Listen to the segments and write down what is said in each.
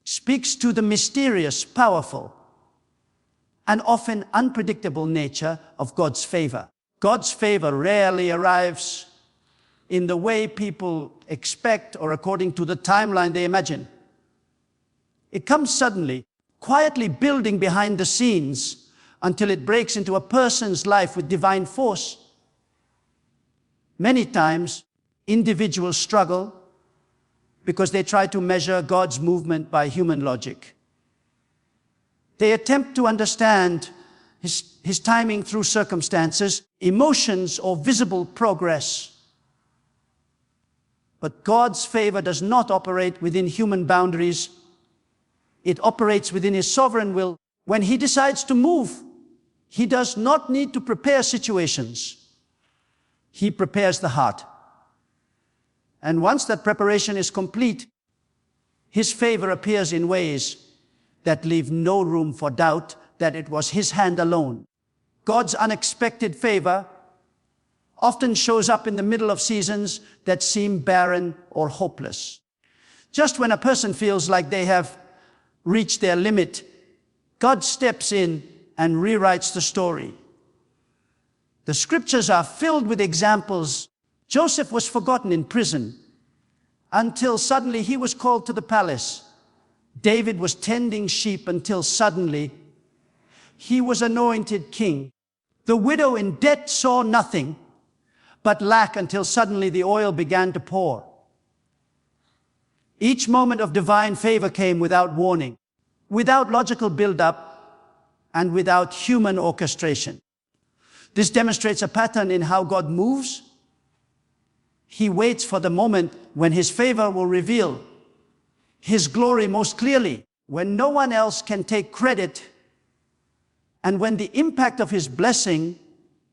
speaks to the mysterious, powerful, and often unpredictable nature of God's favor. God's favor rarely arrives in the way people expect or according to the timeline they imagine. It comes suddenly, quietly building behind the scenes until it breaks into a person's life with divine force. Many times, individuals struggle because they try to measure God's movement by human logic. They attempt to understand his timing through circumstances, emotions, or visible progress. But God's favor does not operate within human boundaries. It operates within His sovereign will. When He decides to move, He does not need to prepare situations. He prepares the heart. And once that preparation is complete, His favor appears in ways that leave no room for doubt that it was His hand alone. God's unexpected favor often shows up in the middle of seasons that seem barren or hopeless. Just when a person feels like they have reached their limit, God steps in and rewrites the story. The scriptures are filled with examples. Joseph was forgotten in prison until suddenly he was called to the palace. David was tending sheep until suddenly he was anointed king. The widow in debt saw nothing but lack until suddenly the oil began to pour. Each moment of divine favor came without warning, without logical build-up, and without human orchestration. This demonstrates a pattern in how God moves. He waits for the moment when His favor will reveal His glory most clearly, when no one else can take credit, and when the impact of His blessing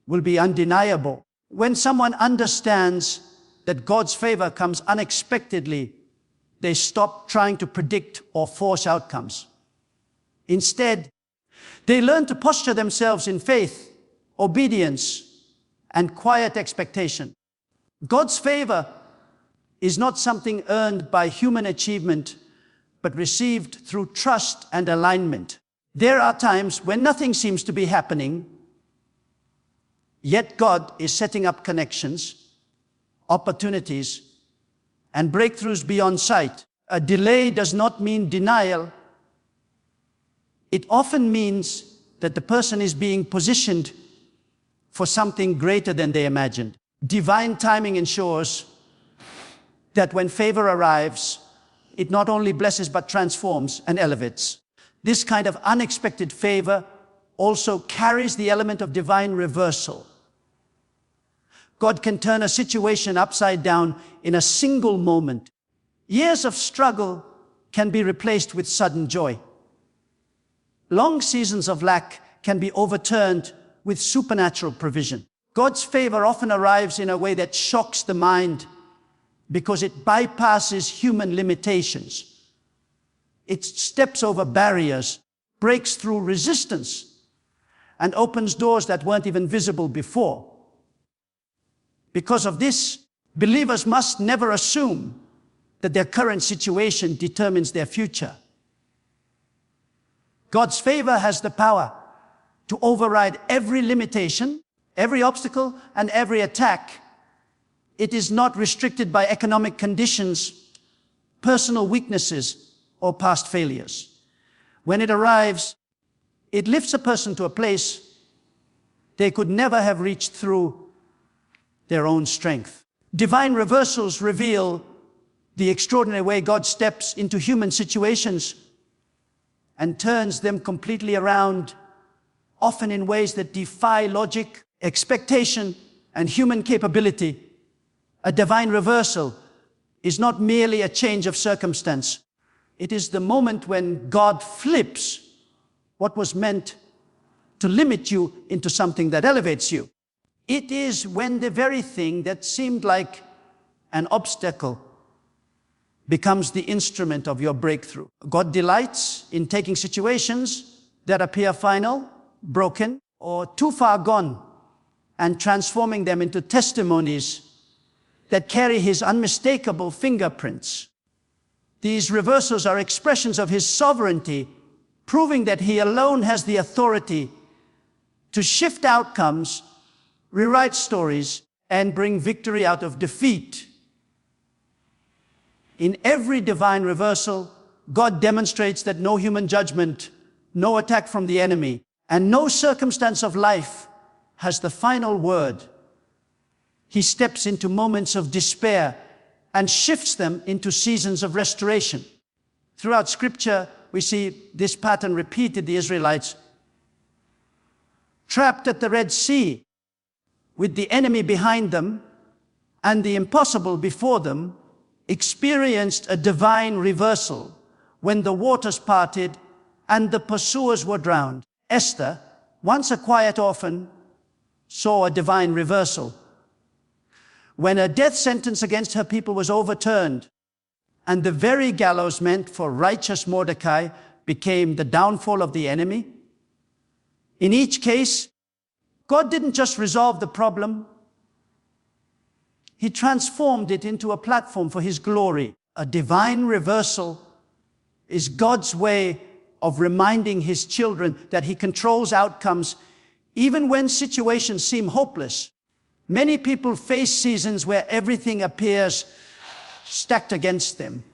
will be undeniable. When someone understands that God's favor comes unexpectedly, they stop trying to predict or force outcomes. Instead, they learn to posture themselves in faith, obedience, and quiet expectation. God's favor is not something earned by human achievement, but received through trust and alignment. There are times when nothing seems to be happening, yet God is setting up connections, opportunities, and breakthroughs beyond sight. A delay does not mean denial. It often means that the person is being positioned for something greater than they imagined. Divine timing ensures that when favor arrives, it not only blesses but transforms and elevates. This kind of unexpected favor also carries the element of divine reversal. God can turn a situation upside down in a single moment. Years of struggle can be replaced with sudden joy. Long seasons of lack can be overturned with supernatural provision. God's favor often arrives in a way that shocks the mind because it bypasses human limitations. It steps over barriers, breaks through resistance, and opens doors that weren't even visible before. Because of this, believers must never assume that their current situation determines their future. God's favor has the power to override every limitation, every obstacle, and every attack. It is not restricted by economic conditions, personal weaknesses, or past failures. When it arrives, it lifts a person to a place they could never have reached through their own strength. Divine reversals reveal the extraordinary way God steps into human situations and turns them completely around, often in ways that defy logic, expectation, and human capability. A divine reversal is not merely a change of circumstance. It is the moment when God flips what was meant to limit you into something that elevates you. It is when the very thing that seemed like an obstacle becomes the instrument of your breakthrough. God delights in taking situations that appear final, broken, or too far gone, and transforming them into testimonies that carry His unmistakable fingerprints. These reversals are expressions of his sovereignty, proving that he alone has the authority to shift outcomes, rewrite stories, and bring victory out of defeat. In every divine reversal, God demonstrates that no human judgment, no attack from the enemy, and no circumstance of life has the final word. He steps into moments of despair and shifts them into seasons of restoration. Throughout Scripture, we see this pattern repeated. The Israelites, trapped at the Red Sea, with the enemy behind them and the impossible before them, experienced a divine reversal when the waters parted and the pursuers were drowned. Esther, once a quiet orphan, saw a divine reversal when a death sentence against her people was overturned, and the very gallows meant for righteous Mordecai became the downfall of the enemy. In each case, God didn't just resolve the problem, he transformed it into a platform for his glory. A divine reversal is God's way of reminding his children that he controls outcomes even when situations seem hopeless. Many people face seasons where everything appears stacked against them.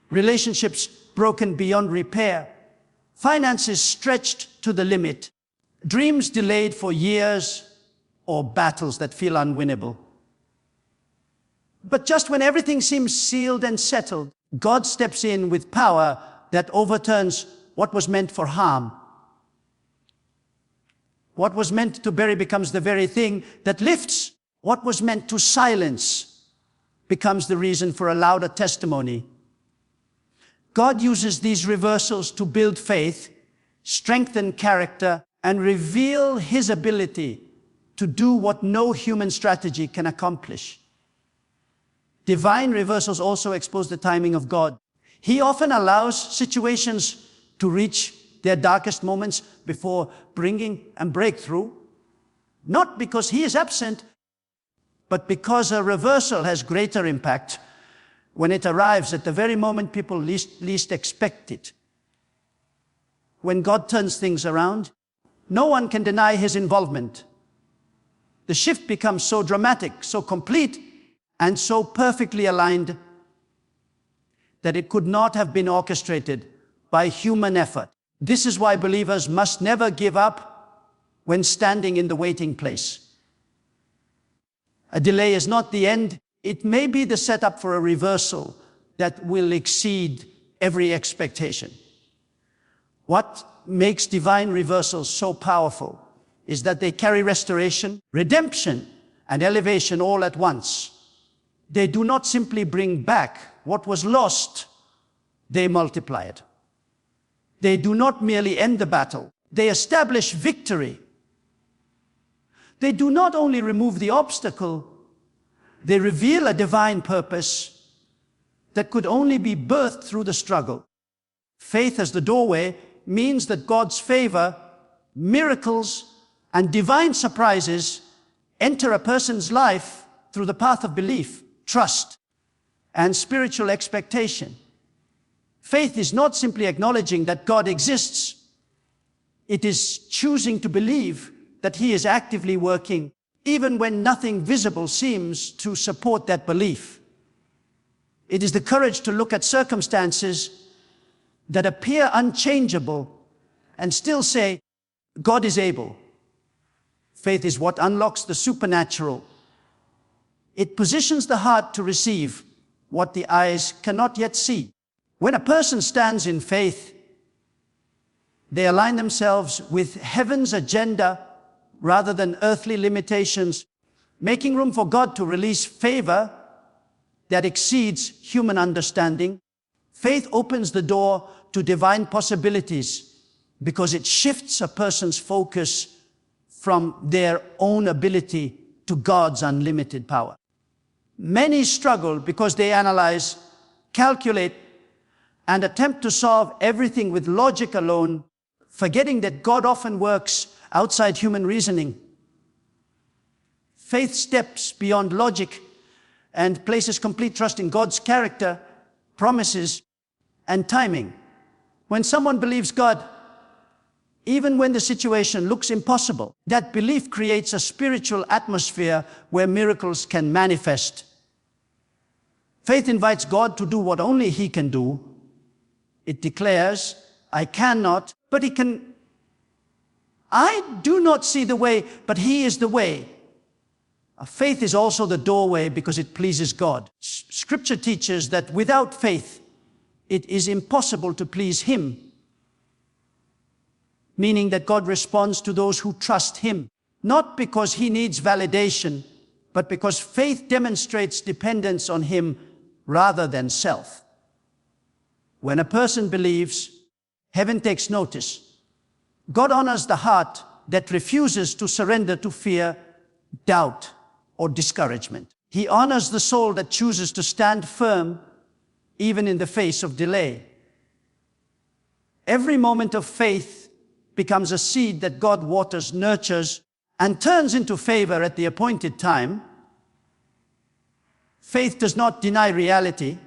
Relationships broken beyond repair, finances stretched to the limit, dreams delayed for years, or battles that feel unwinnable. But just when everything seems sealed and settled, God steps in with power that overturns what was meant for harm. What was meant to bury becomes the very thing that lifts. What was meant to silence becomes the reason for a louder testimony. God uses these reversals to build faith, strengthen character, and reveal his ability to do what no human strategy can accomplish. Divine reversals also expose the timing of God. He often allows situations to reach their darkest moments before bringing a breakthrough, not because he is absent, but because a reversal has greater impact when it arrives at the very moment people least expect it. When God turns things around, no one can deny his involvement. The shift becomes so dramatic, so complete, and so perfectly aligned that it could not have been orchestrated by human effort. This is why believers must never give up when standing in the waiting place. A delay is not the end. It may be the setup for a reversal that will exceed every expectation. What makes divine reversals so powerful is that they carry restoration, redemption, and elevation all at once. They do not simply bring back what was lost, they multiply it. They do not merely end the battle, they establish victory. They do not only remove the obstacle, they reveal a divine purpose that could only be birthed through the struggle. Faith as the doorway means that God's favor, miracles, and divine surprises enter a person's life through the path of belief, trust, and spiritual expectation. Faith is not simply acknowledging that God exists. It is choosing to believe that he is actively working, even when nothing visible seems to support that belief. It is the courage to look at circumstances that appear unchangeable and still say, God is able. Faith is what unlocks the supernatural. It positions the heart to receive what the eyes cannot yet see. When a person stands in faith, they align themselves with heaven's agenda rather than earthly limitations, making room for God to release favor that exceeds human understanding. Faith opens the door to divine possibilities because it shifts a person's focus from their own ability to God's unlimited power. Many struggle because they analyze, calculate, and attempt to solve everything with logic alone, forgetting that God often works outside human reasoning. Faith steps beyond logic and places complete trust in God's character, promises, and timing. When someone believes God, even when the situation looks impossible, that belief creates a spiritual atmosphere where miracles can manifest. Faith invites God to do what only He can do. It declares, I cannot, but He can. I do not see the way, but He is the way. Faith is also the doorway because it pleases God. Scripture teaches that without faith, it is impossible to please Him, meaning that God responds to those who trust Him, not because He needs validation, but because faith demonstrates dependence on Him rather than self. When a person believes, heaven takes notice. God honors the heart that refuses to surrender to fear, doubt, or discouragement. He honors the soul that chooses to stand firm even in the face of delay. Every moment of faith becomes a seed that God waters, nurtures, and turns into favor at the appointed time. Faith does not deny reality.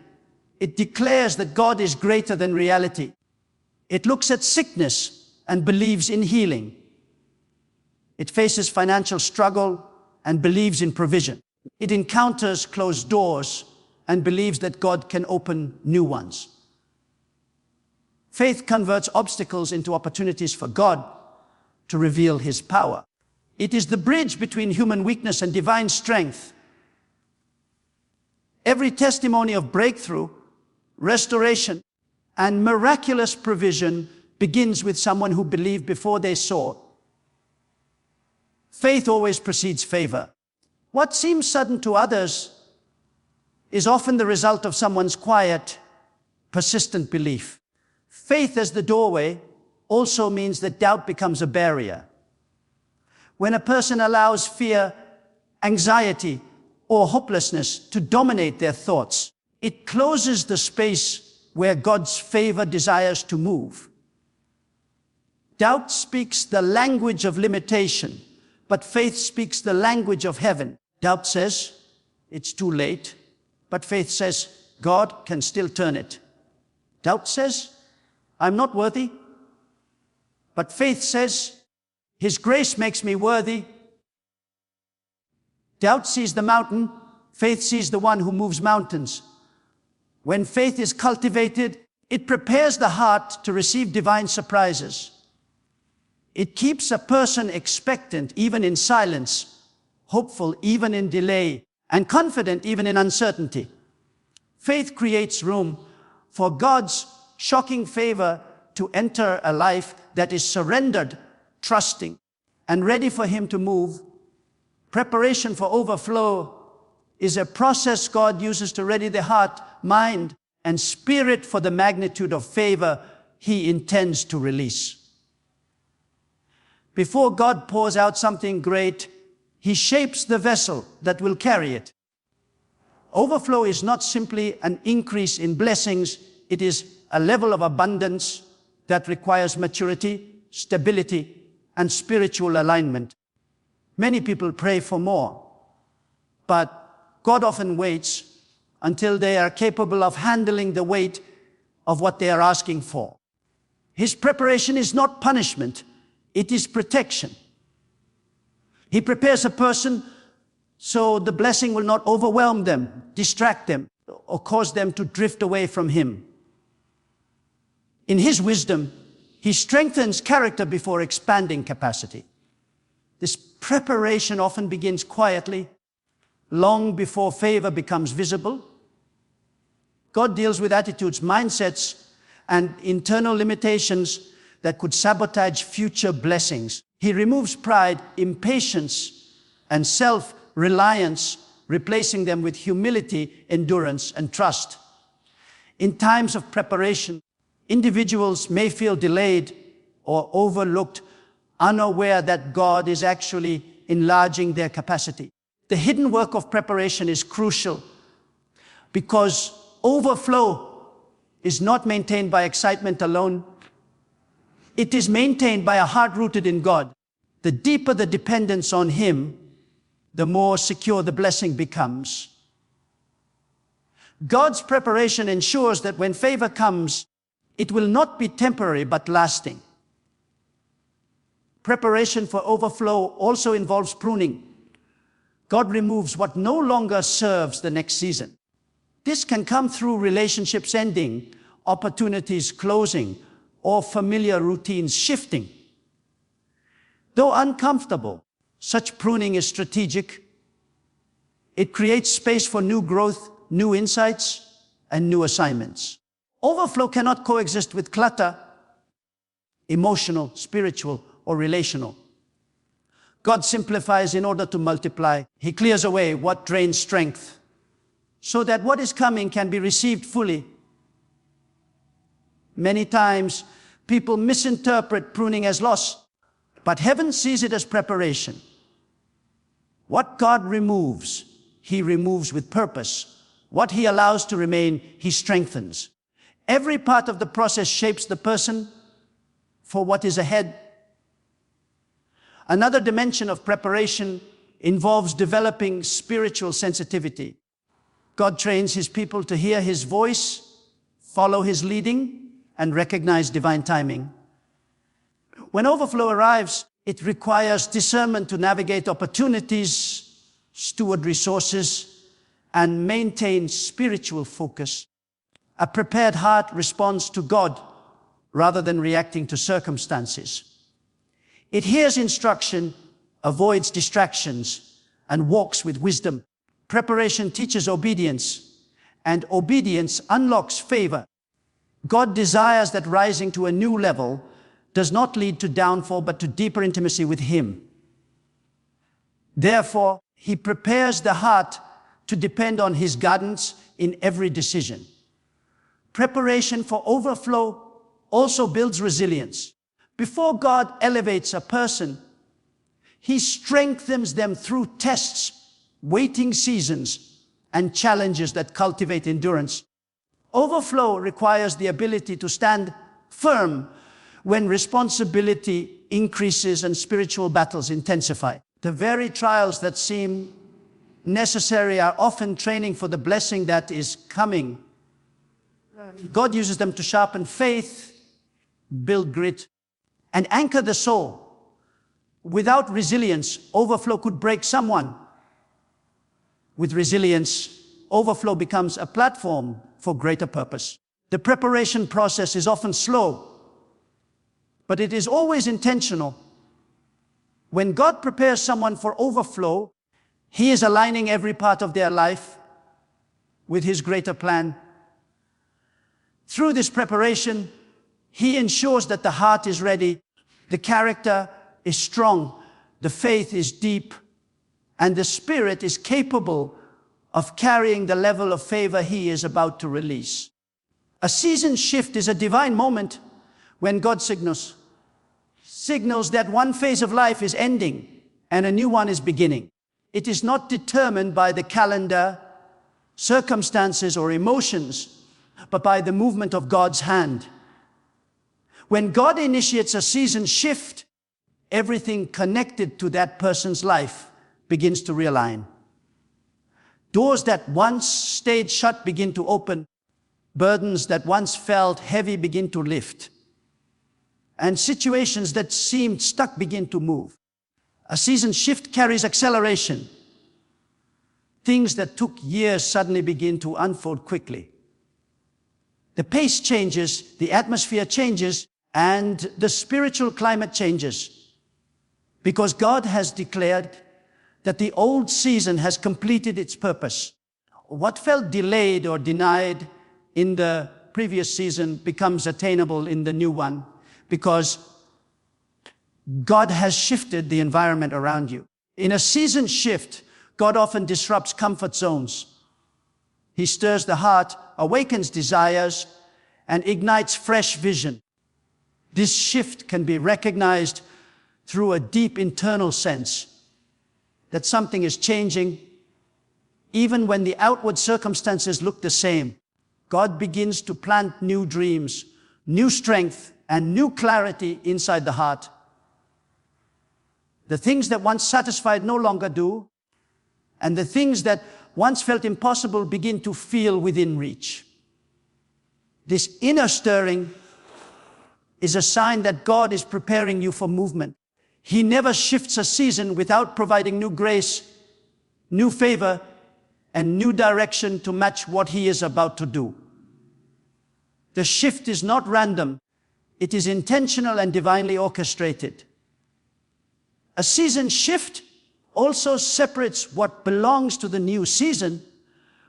It declares that God is greater than reality. It looks at sickness and believes in healing. It faces financial struggle and believes in provision. It encounters closed doors and believes that God can open new ones. Faith converts obstacles into opportunities for God to reveal His power. It is the bridge between human weakness and divine strength. Every testimony of breakthrough, restoration, and miraculous provision begins with someone who believed before they saw. Faith always precedes favor. What seems sudden to others is often the result of someone's quiet, persistent belief. Faith as the doorway also means that doubt becomes a barrier. When a person allows fear, anxiety, or hopelessness to dominate their thoughts, it closes the space where God's favor desires to move. Doubt speaks the language of limitation, but faith speaks the language of heaven. Doubt says, it's too late, but faith says, God can still turn it. Doubt says, I'm not worthy, but faith says, His grace makes me worthy. Doubt sees the mountain, faith sees the one who moves mountains. When faith is cultivated, it prepares the heart to receive divine surprises. It keeps a person expectant even in silence, hopeful even in delay, and confident even in uncertainty. Faith creates room for God's shocking favor to enter a life that is surrendered, trusting, and ready for Him to move. Preparation for overflow is a process God uses to ready the heart, mind, and spirit for the magnitude of favor He intends to release. Before God pours out something great, He shapes the vessel that will carry it. Overflow is not simply an increase in blessings, it is a level of abundance that requires maturity, stability, and spiritual alignment. Many people pray for more, but God often waits until they are capable of handling the weight of what they are asking for. His preparation is not punishment, it is protection. He prepares a person so the blessing will not overwhelm them, distract them, or cause them to drift away from Him. In His wisdom, He strengthens character before expanding capacity. This preparation often begins quietly, long before favor becomes visible. God deals with attitudes, mindsets, and internal limitations that could sabotage future blessings. He removes pride, impatience, and self-reliance, replacing them with humility, endurance, and trust. In times of preparation, individuals may feel delayed or overlooked, unaware that God is actually enlarging their capacity. The hidden work of preparation is crucial because overflow is not maintained by excitement alone. It is maintained by a heart rooted in God. The deeper the dependence on Him, the more secure the blessing becomes. God's preparation ensures that when favor comes, It will not be temporary but lasting. Preparation for overflow also involves pruning. God removes what no longer serves the next season. This can come through relationships ending, opportunities closing, or familiar routines shifting. Though uncomfortable, such pruning is strategic. It creates space for new growth, new insights, and new assignments. Overflow cannot coexist with clutter, emotional, spiritual, or relational. God simplifies in order to multiply. He clears away what drains strength, so that what is coming can be received fully. Many times, people misinterpret pruning as loss, but heaven sees it as preparation. What God removes, He removes with purpose. What He allows to remain, He strengthens. Every part of the process shapes the person for what is ahead. Another dimension of preparation involves developing spiritual sensitivity. God trains His people to hear His voice, follow His leading, and recognize divine timing. When overflow arrives, it requires discernment to navigate opportunities, steward resources, and maintain spiritual focus. A prepared heart responds to God rather than reacting to circumstances. It hears instruction, avoids distractions, and walks with wisdom. Preparation teaches obedience, and obedience unlocks favor. God desires that rising to a new level does not lead to downfall, but to deeper intimacy with Him. Therefore, He prepares the heart to depend on His guidance in every decision. Preparation for overflow also builds resilience. Before God elevates a person, He strengthens them through tests, waiting seasons, and challenges that cultivate endurance. Overflow requires the ability to stand firm when responsibility increases and spiritual battles intensify. The very trials that seem necessary are often training for the blessing that is coming. God uses them to sharpen faith, build grit, and anchor the soul. Without resilience, overflow could break someone. With resilience, overflow becomes a platform for greater purpose. The preparation process is often slow, but it is always intentional. When God prepares someone for overflow, He is aligning every part of their life with His greater plan. Through this preparation, He ensures that the heart is ready, the character is strong, the faith is deep, and the spirit is capable of carrying the level of favor He is about to release. A season shift is a divine moment when God signals that one phase of life is ending and a new one is beginning. It is not determined by the calendar, circumstances, or emotions, but by the movement of God's hand. When God initiates a season shift, everything connected to that person's life begins to realign. Doors that once stayed shut begin to open. Burdens that once felt heavy begin to lift. And situations that seemed stuck begin to move. A season shift carries acceleration. Things that took years suddenly begin to unfold quickly. The pace changes, the atmosphere changes, and the spiritual climate changes. Because God has declared that the old season has completed its purpose. What felt delayed or denied in the previous season becomes attainable in the new one, because God has shifted the environment around you. In a season shift, God often disrupts comfort zones. He stirs the heart, awakens desires, and ignites fresh vision. This shift can be recognized through a deep internal sense that something is changing, even when the outward circumstances look the same. God begins to plant new dreams, new strength, and new clarity inside the heart. The things that once satisfied no longer do, and the things that once felt impossible begin to feel within reach. This inner stirring is a sign that God is preparing you for movement. He never shifts a season without providing new grace, new favor, and new direction to match what He is about to do. The shift is not random. It is intentional and divinely orchestrated. A season shift also separates what belongs to the new season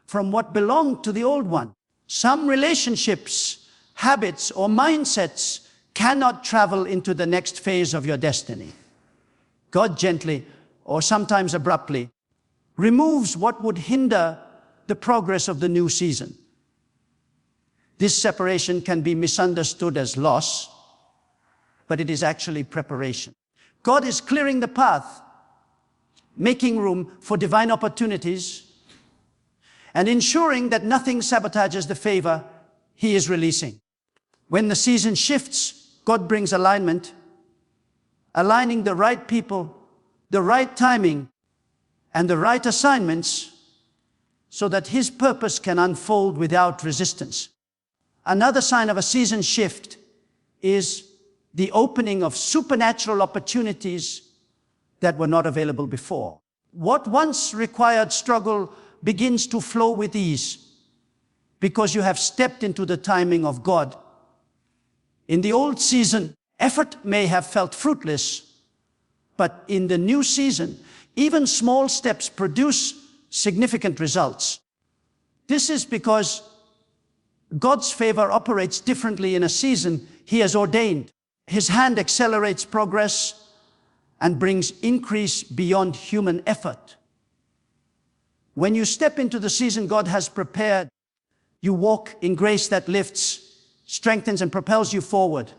from what belonged to the old one. Some relationships, habits, or mindsets cannot travel into the next phase of your destiny. God gently, or sometimes abruptly, removes what would hinder the progress of the new season. This separation can be misunderstood as loss, but it is actually preparation. God is clearing the path, making room for divine opportunities, and ensuring that nothing sabotages the favor He is releasing. When the season shifts, God brings alignment, aligning the right people, the right timing, and the right assignments so that His purpose can unfold without resistance. Another sign of a season shift is the opening of supernatural opportunities that were not available before. What once required struggle begins to flow with ease because you have stepped into the timing of God. In the old season, effort may have felt fruitless, but in the new season, even small steps produce significant results. This is because God's favor operates differently in a season He has ordained. His hand accelerates progress and brings increase beyond human effort. When you step into the season God has prepared, you walk in grace that lifts, strengthens, and propels you forward.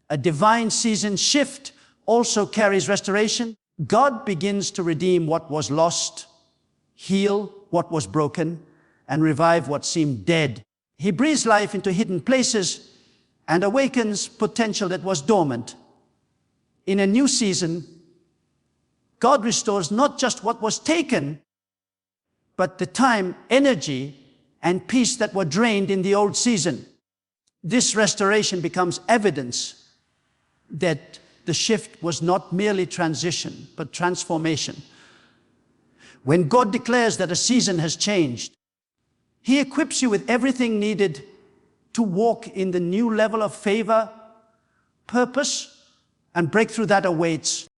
A divine season shift also carries restoration. God begins to redeem what was lost, heal what was broken, and revive what seemed dead. He breathes life into hidden places and awakens potential that was dormant. In a new season, God restores not just what was taken, but the time, energy, and peace that were drained in the old season. This restoration becomes evidence that the shift was not merely transition, but transformation. When God declares that a season has changed, He equips you with everything needed to walk in the new level of favor, purpose, and breakthrough that awaits.